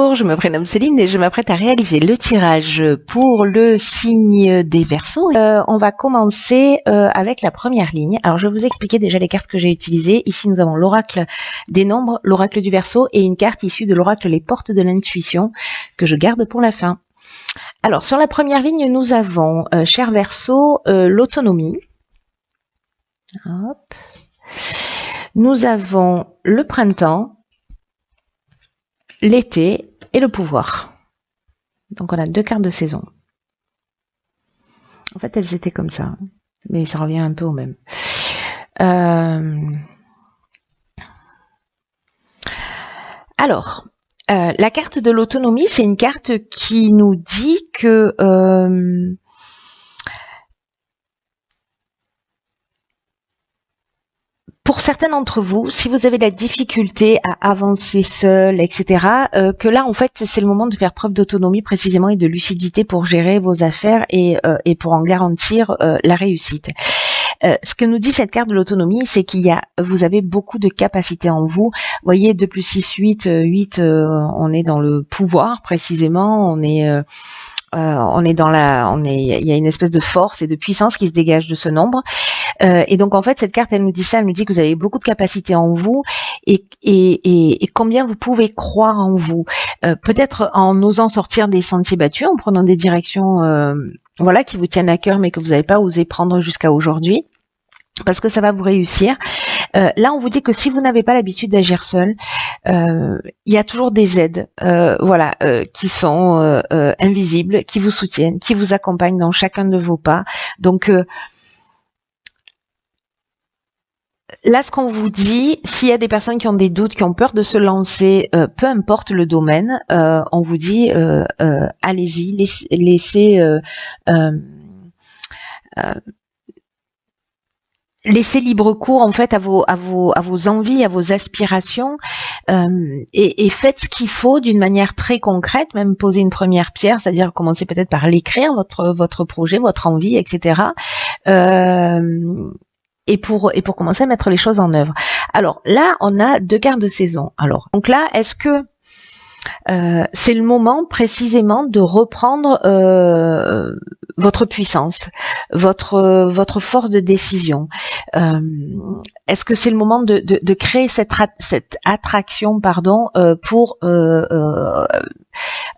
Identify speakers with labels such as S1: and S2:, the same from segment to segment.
S1: Bonjour, je me prénomme Céline et je m'apprête à réaliser le tirage pour le signe des Verseaux. On va commencer avec la première ligne. Alors je vais vous expliquer déjà les cartes que j'ai utilisées. Ici nous avons l'oracle des nombres, l'oracle du Verseau et une carte issue de l'oracle les portes de l'intuition que je garde pour la fin. Alors sur la première ligne nous avons, cher Verseau, l'autonomie. Hop. Nous avons le printemps, l'été et le pouvoir. Donc on a deux cartes de saison. En fait elles étaient comme ça, mais ça revient un peu au même. Alors, la carte de l'autonomie, c'est une carte qui nous dit que pour certains d'entre vous, si vous avez de la difficulté à avancer seul, etc., que là, en fait, c'est le moment de faire preuve d'autonomie précisément et de lucidité pour gérer vos affaires et pour en garantir la réussite. Ce que nous dit cette carte de l'autonomie, c'est vous avez beaucoup de capacités en vous. Vous voyez, 2 plus 6, 8, 8, on est dans le pouvoir précisément, il y a une espèce de force et de puissance qui se dégage de ce nombre. Et donc en fait cette carte elle nous dit ça, elle nous dit que vous avez beaucoup de capacités en vous et combien vous pouvez croire en vous. Peut-être en osant sortir des sentiers battus, en prenant des directions voilà qui vous tiennent à cœur mais que vous n'avez pas osé prendre jusqu'à aujourd'hui. Parce que ça va vous réussir. Là, on vous dit que si vous n'avez pas l'habitude d'agir seul, il y a toujours des aides, qui sont invisibles, qui vous soutiennent, qui vous accompagnent dans chacun de vos pas. Donc là, ce qu'on vous dit, s'il y a des personnes qui ont des doutes, qui ont peur de se lancer, peu importe le domaine, on vous dit allez-y, laissez libre cours en fait à vos envies, à vos aspirations et faites ce qu'il faut d'une manière très concrète, même poser une première pierre, c'est-à-dire commencer peut-être par l'écrire, votre projet, votre envie, etc. Et pour commencer à mettre les choses en œuvre. Alors là, on a 2 cartes de saison. Alors donc là, est-ce que c'est le moment précisément de reprendre votre puissance, votre force de décision. Est-ce que c'est le moment de créer cette attraction, pour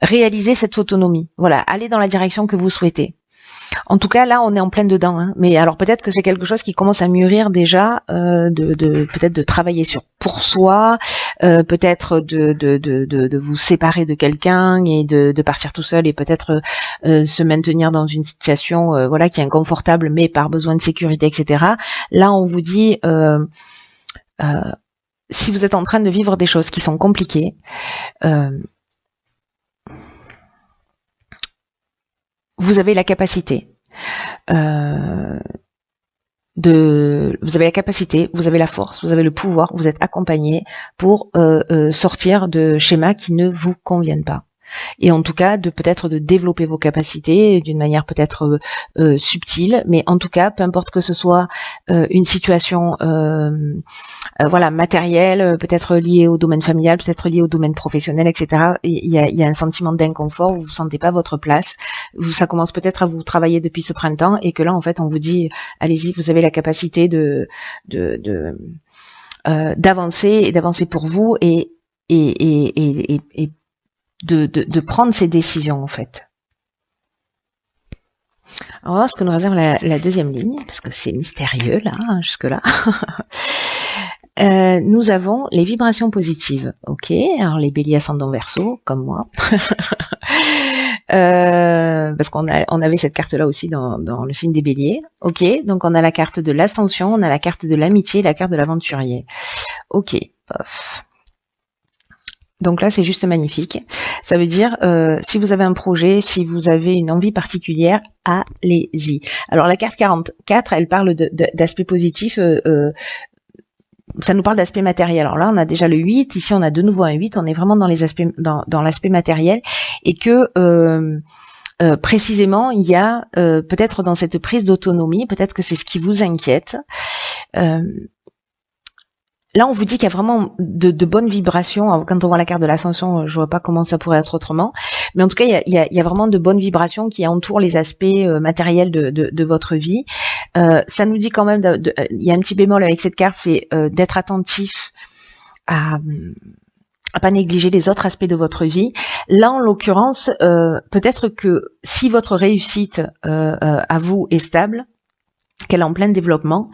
S1: réaliser cette autonomie. Voilà, aller dans la direction que vous souhaitez. En tout cas, là, on est en plein dedans. Hein. Mais alors, peut-être que c'est quelque chose qui commence à mûrir déjà, peut-être de travailler pour soi, peut-être de vous séparer de quelqu'un et de partir tout seul et peut-être se maintenir dans une situation, qui est inconfortable, mais par besoin de sécurité, etc. Là, on vous dit, si vous êtes en train de vivre des choses qui sont compliquées, vous avez la capacité vous avez la capacité, vous avez la force, vous avez le pouvoir, vous êtes accompagné pour sortir de schémas qui ne vous conviennent pas. Et en tout cas, peut-être de développer vos capacités d'une manière peut-être subtile, mais en tout cas, peu importe que ce soit une situation matérielle, peut-être liée au domaine familial, peut-être liée au domaine professionnel, etc. Il y a un sentiment d'inconfort, vous ne sentez pas votre place, ça commence peut-être à vous travailler depuis ce printemps, et que là, en fait, on vous dit, allez-y, vous avez la capacité d'avancer et d'avancer pour vous et de prendre ces décisions en fait. On va voir ce que nous réserve la deuxième ligne, parce que c'est mystérieux là, jusque là. Nous avons les vibrations positives. Ok, alors les béliers ascendant Verseau, comme moi. Parce qu'on avait cette carte là aussi dans le signe des béliers. Ok, donc on a la carte de l'ascension, on a la carte de l'amitié et la carte de l'aventurier. Ok, pof. Donc là, c'est juste magnifique. Ça veut dire, si vous avez un projet, si vous avez une envie particulière, allez-y. Alors la carte 44, elle parle d'aspect positif. Ça nous parle d'aspect matériel. Alors là, on a déjà le 8. Ici, on a de nouveau un 8. On est vraiment dans les aspects, dans l'aspect matériel. Et que précisément, il y a peut-être dans cette prise d'autonomie, peut-être que c'est ce qui vous inquiète. Là, on vous dit qu'il y a vraiment de bonnes vibrations. Alors, quand on voit la carte de l'ascension, je vois pas comment ça pourrait être autrement. Mais en tout cas, il y a vraiment de bonnes vibrations qui entourent les aspects matériels de votre vie. Ça nous dit quand même, il y a un petit bémol avec cette carte, c'est d'être attentif à pas négliger les autres aspects de votre vie. Là, en l'occurrence, peut-être que si votre réussite à vous est stable, qu'elle est en plein développement,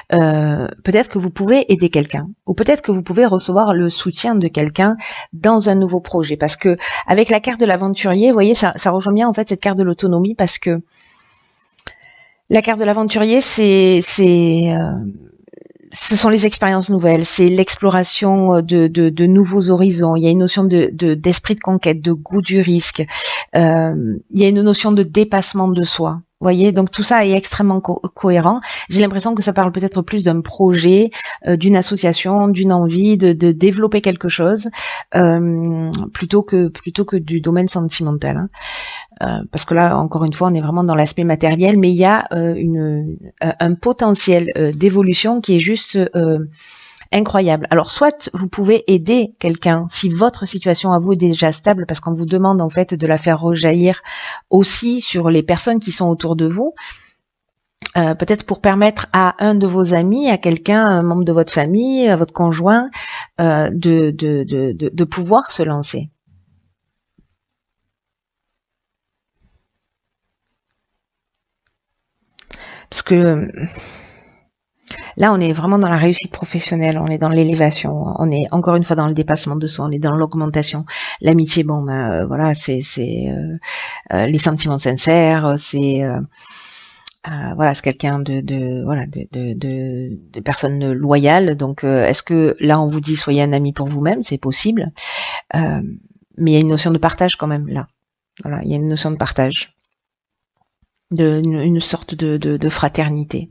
S1: peut-être que vous pouvez aider quelqu'un, ou peut-être que vous pouvez recevoir le soutien de quelqu'un dans un nouveau projet. Parce que avec la carte de l'aventurier, vous voyez, ça rejoint bien en fait cette carte de l'autonomie, parce que la carte de l'aventurier, ce sont les expériences nouvelles, c'est l'exploration de nouveaux horizons. Il y a une notion d'esprit de conquête, de goût du risque. Il y a une notion de dépassement de soi. Vous voyez, donc tout ça est extrêmement cohérent. J'ai l'impression que ça parle peut-être plus d'un projet, d'une association, d'une envie de développer quelque chose, plutôt que du domaine sentimental. Hein. Parce que là, encore une fois, on est vraiment dans l'aspect matériel, mais il y a un potentiel d'évolution qui est juste incroyable. Alors, soit vous pouvez aider quelqu'un si votre situation à vous est déjà stable, parce qu'on vous demande en fait de la faire rejaillir aussi sur les personnes qui sont autour de vous. Peut-être pour permettre à un de vos amis, à quelqu'un, un membre de votre famille, à votre conjoint, de pouvoir se lancer. Parce que là, on est vraiment dans la réussite professionnelle, on est dans l'élévation, on est encore une fois dans le dépassement de soi, on est dans l'augmentation. L'amitié, bon, voilà, c'est les sentiments sincères, c'est voilà, c'est quelqu'un de personnes loyales. Donc, est-ce que là, on vous dit soyez un ami pour vous-même, c'est possible, mais il y a une notion de partage quand même là. Voilà, il y a une notion de partage, une sorte de fraternité.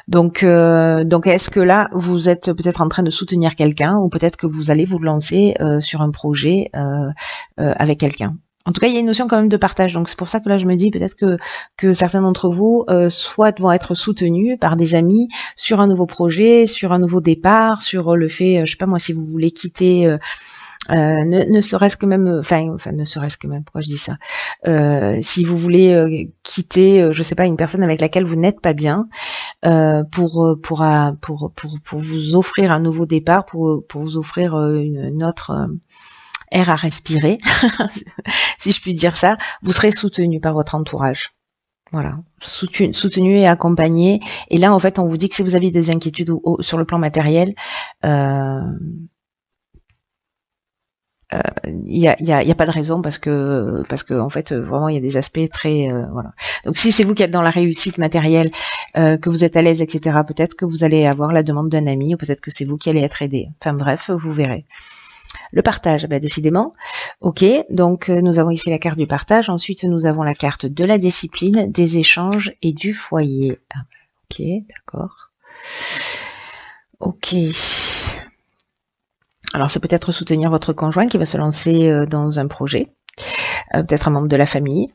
S1: Donc est-ce que là, vous êtes peut-être en train de soutenir quelqu'un, ou peut-être que vous allez vous lancer sur un projet avec quelqu'un. En tout cas, il y a une notion quand même de partage. Donc c'est pour ça que là, je me dis peut-être que certains d'entre vous soit vont être soutenus par des amis sur un nouveau projet, sur un nouveau départ, sur le fait, je sais pas moi, si vous voulez quitter. Ne serait-ce que même, enfin ne serait-ce que même, pourquoi je dis ça, si vous voulez quitter, je sais pas, une personne avec laquelle vous n'êtes pas bien, pour vous offrir un nouveau départ, pour vous offrir une autre air à respirer, si je puis dire ça, vous serez soutenu par votre entourage. Voilà, soutenu et accompagné. Et là, en fait, on vous dit que si vous avez des inquiétudes sur le plan matériel, il y a pas de raison, parce que en fait vraiment il y a des aspects très voilà. Donc si c'est vous qui êtes dans la réussite matérielle, que vous êtes à l'aise, etc., peut-être que vous allez avoir la demande d'un ami, ou peut-être que c'est vous qui allez être aidé. Enfin bref, vous verrez. Le partage, décidément. Ok, donc nous avons ici la carte du partage. Ensuite nous avons la carte de la discipline, des échanges et du foyer. Ok, d'accord. Ok. Alors, c'est peut-être soutenir votre conjoint qui va se lancer dans un projet, peut-être un membre de la famille.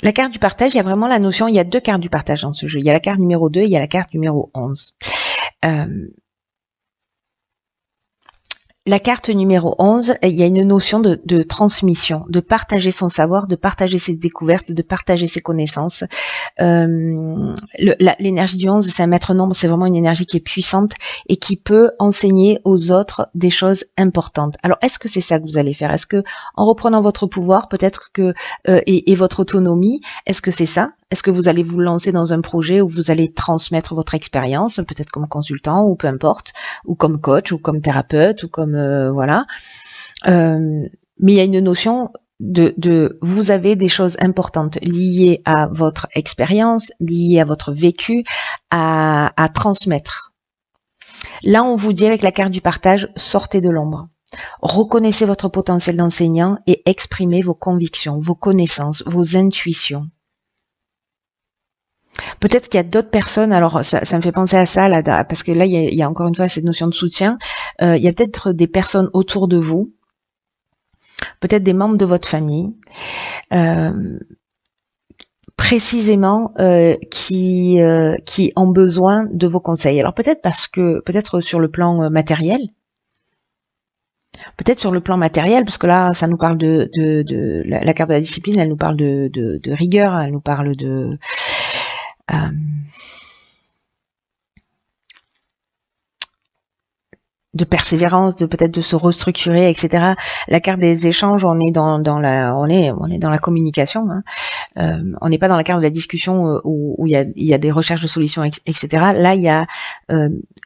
S1: La carte du partage, il y a vraiment la notion, il y a deux cartes du partage dans ce jeu. Il y a la carte numéro 2, il y a la carte numéro 11. La carte numéro 11, il y a une notion de transmission, de partager son savoir, de partager ses découvertes, de partager ses connaissances. L'énergie du 11, c'est un maître nombre, c'est vraiment une énergie qui est puissante et qui peut enseigner aux autres des choses importantes. Alors, est-ce que c'est ça que vous allez faire? Est-ce que, en reprenant votre pouvoir, peut-être que et votre autonomie, est-ce que c'est ça? Est-ce que vous allez vous lancer dans un projet où vous allez transmettre votre expérience, peut-être comme consultant, ou peu importe, ou comme coach, ou comme thérapeute, ou comme voilà. Mais il y a une notion de vous avez des choses importantes liées à votre expérience, liées à votre vécu, à transmettre. Là, on vous dit avec la carte du partage, sortez de l'ombre. Reconnaissez votre potentiel d'enseignant et exprimez vos convictions, vos connaissances, vos intuitions. Peut-être qu'il y a d'autres personnes, alors ça me fait penser à ça, là, parce que là, il y a encore une fois cette notion de soutien. Il y a peut-être des personnes autour de vous, peut-être des membres de votre famille, précisément qui ont besoin de vos conseils. Alors peut-être sur le plan matériel, parce que là, ça nous parle de la carte de la discipline, elle nous parle de rigueur, elle nous parle de persévérance, peut-être de se restructurer, etc. La carte des échanges, on est dans la communication. Hein. On n'est pas dans la carte de la discussion où il y a des recherches de solutions, etc. Là,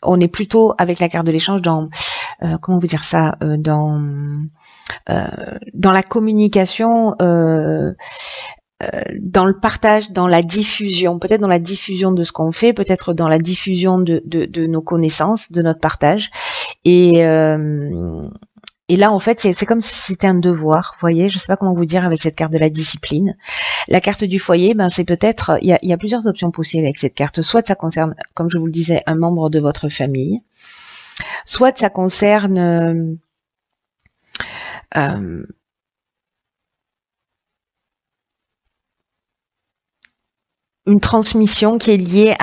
S1: on est plutôt avec la carte de l'échange dans comment vous dire ça, dans la communication. Dans le partage, dans la diffusion, peut-être dans la diffusion de ce qu'on fait, peut-être dans la diffusion de nos connaissances, de notre partage. Et là, en fait, c'est comme si c'était un devoir. Vous voyez, je sais pas comment vous dire avec cette carte de la discipline. La carte du foyer, c'est peut-être, il y a plusieurs options possibles avec cette carte. Soit ça concerne, comme je vous le disais, un membre de votre famille. Soit ça concerne une transmission qui est liée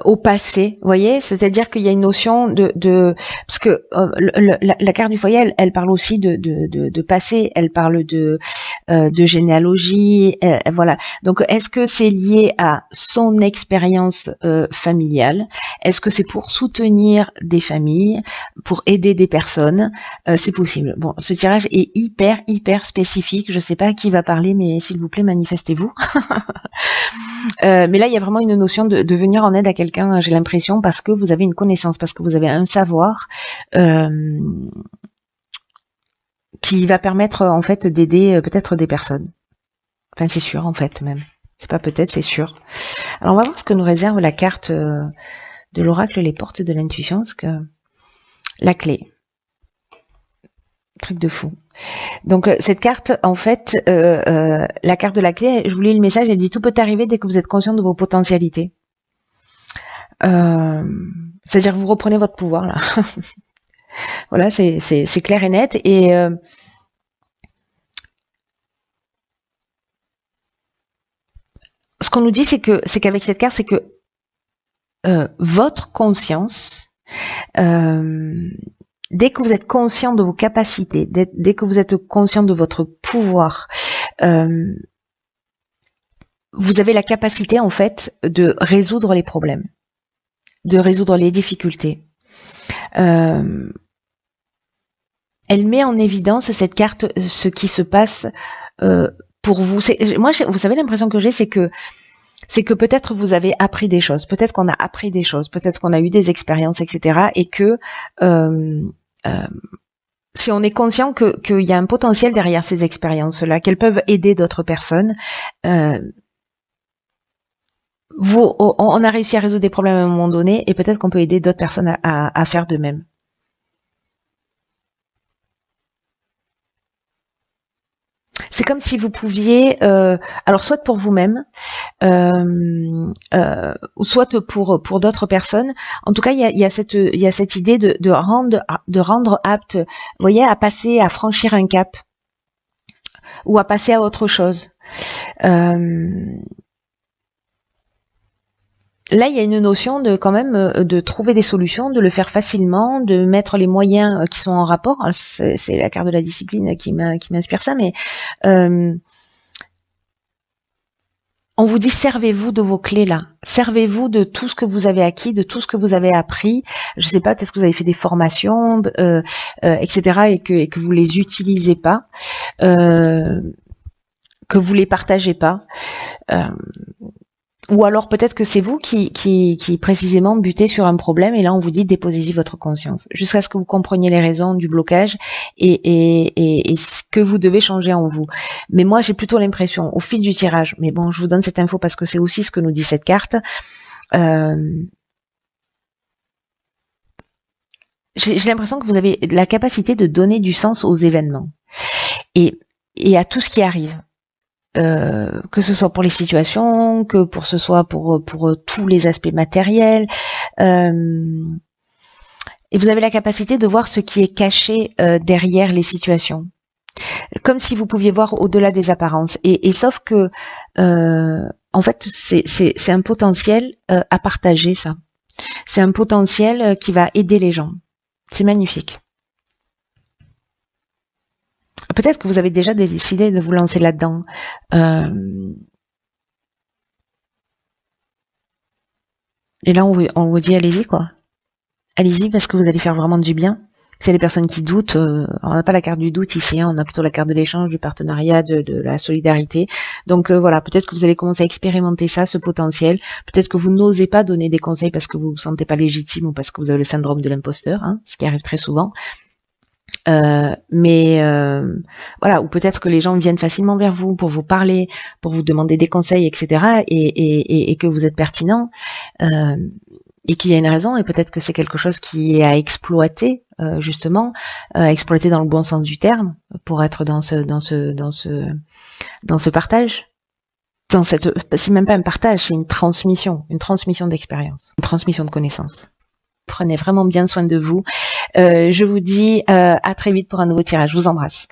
S1: au passé, vous voyez, c'est-à-dire qu'il y a une notion parce que la carte du foyer, elle parle aussi de passé, elle parle de généalogie, voilà. Donc, est-ce que c'est lié à son expérience familiale? Est-ce que c'est pour soutenir des familles, pour aider des personnes? C'est possible. Bon, ce tirage est hyper spécifique. Je sais pas à qui va parler, mais s'il vous plaît, manifestez-vous. Mais là, il y a vraiment une notion de venir en aide à quelqu'un, j'ai l'impression, parce que vous avez une connaissance, parce que vous avez un savoir qui va permettre en fait d'aider peut-être des personnes. Enfin, c'est sûr en fait même. C'est pas peut-être, c'est sûr. Alors on va voir ce que nous réserve la carte de l'oracle, les portes de l'intuition, parce que la clé. Truc de fou. Donc cette carte, en fait, la carte de la clé, je vous lis le message, elle dit: tout peut arriver dès que vous êtes conscient de vos potentialités. C'est-à-dire que vous reprenez votre pouvoir là. Voilà, c'est clair et net. Et ce qu'on nous dit, c'est qu'avec cette carte, c'est que votre conscience, dès que vous êtes conscient de vos capacités, dès que vous êtes conscient de votre pouvoir, vous avez la capacité en fait de résoudre les problèmes, de résoudre les difficultés. Elle met en évidence cette carte ce qui se passe pour vous. Moi, vous savez, l'impression que j'ai, c'est que peut-être vous avez appris des choses, peut-être qu'on a appris des choses, peut-être qu'on a eu des expériences, etc. Et que si on est conscient qu'il y a un potentiel derrière ces expériences-là, qu'elles peuvent aider d'autres personnes, on a réussi à résoudre des problèmes à un moment donné, et peut-être qu'on peut aider d'autres personnes à faire de même. C'est comme si vous pouviez, alors soit pour vous-même, ou soit pour d'autres personnes. En tout cas, il y a cette idée de rendre apte, vous voyez, à passer, à franchir un cap, ou à passer à autre chose. Là, il y a une notion de quand même de trouver des solutions, de le faire facilement, de mettre les moyens qui sont en rapport. C'est la carte de la discipline qui m'inspire ça, mais on vous dit: servez-vous de vos clés là, servez-vous de tout ce que vous avez acquis, de tout ce que vous avez appris. Je sais pas, peut-être que vous avez fait des formations, etc. et que vous les utilisez pas, que vous les partagez pas. Ou alors peut-être que c'est vous qui précisément butez sur un problème, et là on vous dit: déposez-y votre conscience, jusqu'à ce que vous compreniez les raisons du blocage et ce que vous devez changer en vous. Mais moi j'ai plutôt l'impression, au fil du tirage, mais bon, je vous donne cette info parce que c'est aussi ce que nous dit cette carte, j'ai l'impression que vous avez la capacité de donner du sens aux événements et à tout ce qui arrive. Que ce soit pour les situations, que ce soit pour tous les aspects matériels, et vous avez la capacité de voir ce qui est caché derrière les situations. comme si vous pouviez voir au-delà des apparences. Et sauf que, en fait, c'est un potentiel à partager, ça. C'est un potentiel qui va aider les gens. C'est magnifique. Peut-être que vous avez déjà décidé de vous lancer là-dedans. Et là, on vous dit, allez-y, quoi. Allez-y, parce que vous allez faire vraiment du bien. S'il y a des personnes qui doutent, on n'a pas la carte du doute ici, hein, on a plutôt la carte de l'échange, du partenariat, de la solidarité. Donc voilà, peut-être que vous allez commencer à expérimenter ça, ce potentiel. Peut-être que vous n'osez pas donner des conseils parce que vous vous sentez pas légitime ou parce que vous avez le syndrome de l'imposteur, hein, ce qui arrive très souvent. Mais voilà, ou peut-être que les gens viennent facilement vers vous pour vous parler, pour vous demander des conseils, etc. Et que vous êtes pertinent. Et qu'il y a une raison, et peut-être que c'est quelque chose qui est à exploiter, justement, à exploiter dans le bon sens du terme, pour être dans ce partage. C'est même pas un partage, c'est une transmission d'expérience, une transmission de connaissances. Prenez vraiment bien soin de vous. Je vous dis à très vite pour un nouveau tirage. Je vous embrasse.